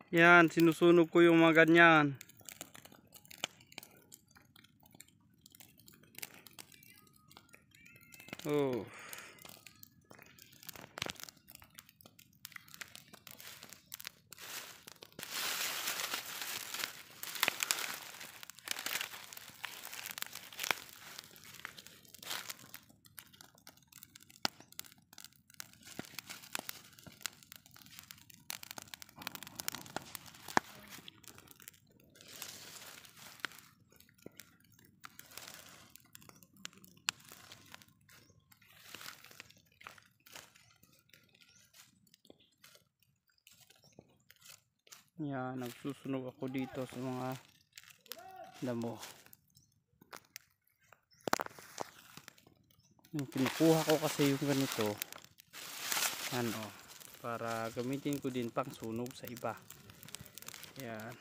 Yan, sinusunog ko yung mga ganyan. Oh. Yan, nagsusunog ako dito sa mga damo. Yung kinukuha ko kasi yung ganito. Yan o. Para gamitin ko din pang sunog sa iba. Yan.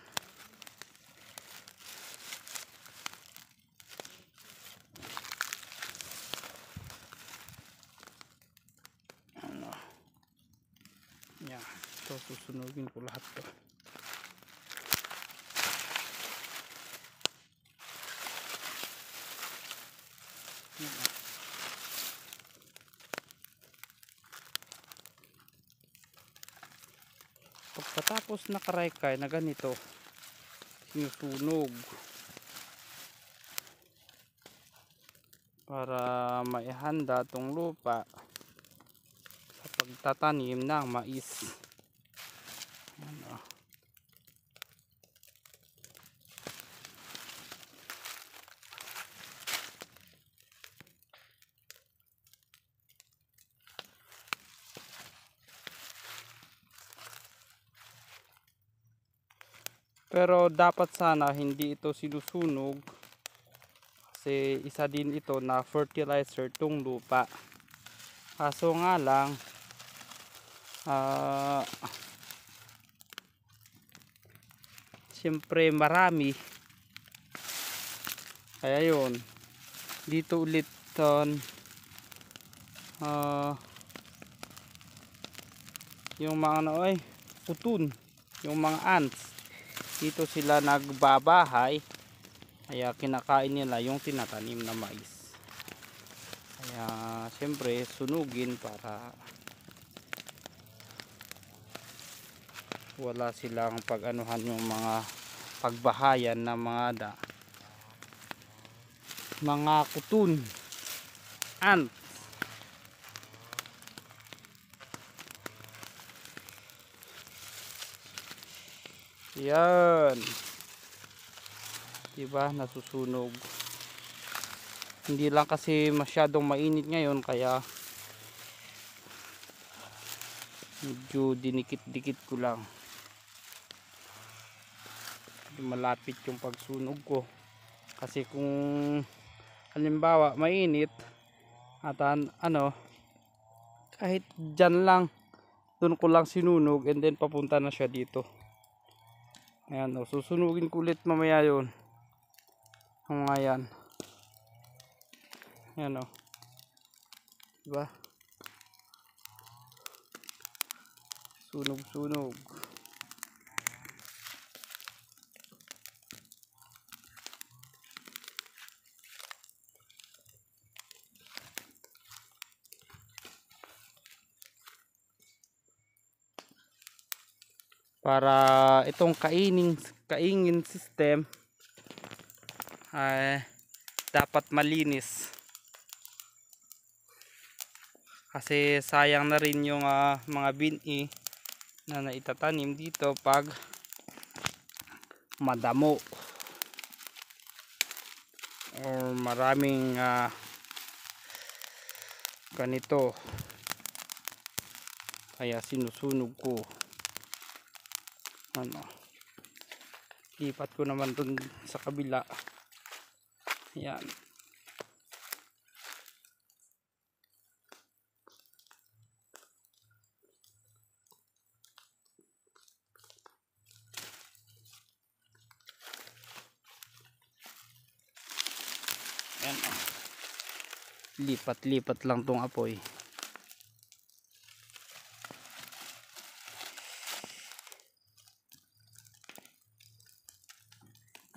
Ano. Yan. So susunugin ko lahat to. Pagkatapos nakarekay na ganito, sinusunog para maihanda tong lupa sa pagtatanim ng mais. Ano. Pero dapat sana hindi ito sinusunog kasi isa din ito na fertilizer tong lupa. Kaso nga lang siyempre marami, kaya yun dito ulit yung mga putun, yung mga ants dito sila nagbabahay, kaya kinakain nila yung tinatanim na mais. Kaya siyempre sunugin para wala silang pag-anuhan yung mga pagbahayan na mga kutun, ant. Yan, diba, nasusunog. Hindi lang kasi masyadong mainit ngayon, kaya medyo dinikit-dikit ko lang. Malapit yung pagsunog ko, kasi kung halimbawa mainit at kahit dyan lang, dun ko lang sinunog and then papunta na siya dito. Ayan o, susunugin ko ulit mamaya yun. Ang mga yan. Ayan o, diba, sunog. Para itong kaingin system ay dapat malinis, kasi sayang na rin yung mga bini na naitatanim dito pag madamo or maraming ganito. Kaya sinusunog ko. Lipat ko naman dun sa kabila. Yan. Yan. Lipat-lipat lang tong apoy.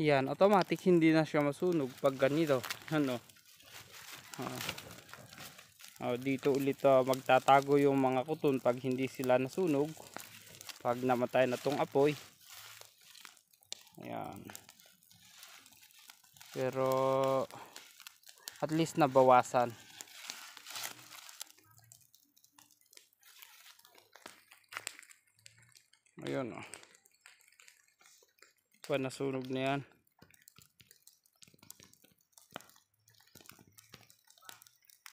Yan, automatic hindi na siya masunog pag ganito. Ano? Dito ulit magtatago yung mga kuton pag hindi sila nasunog. Pag namatay na tong apoy. Ayan. Pero at least nabawasan. Ayun. Pa nasunog na yan.